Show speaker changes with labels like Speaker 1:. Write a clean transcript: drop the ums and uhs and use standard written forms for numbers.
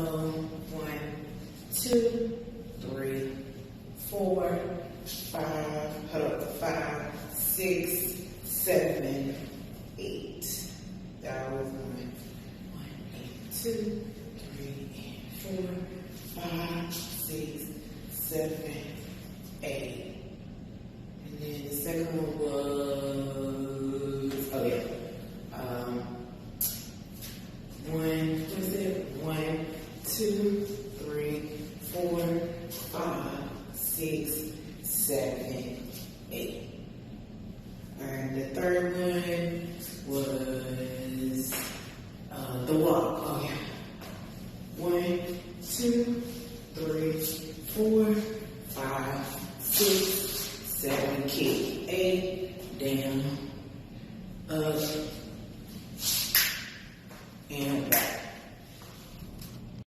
Speaker 1: 1, 2, 3, 4, 5, hold up, 5, 6, 7, 8. That was 1, 2, 3, 4, 5, 6, 7, 8. And then the second one was, oh yeah, 1, 2, 3, 4, 5, 6, 7, 8. And the third one was the walk. Oh yeah. 1, 2, 3, 4, 5, 6, 7, kick, 8, down, up, and back.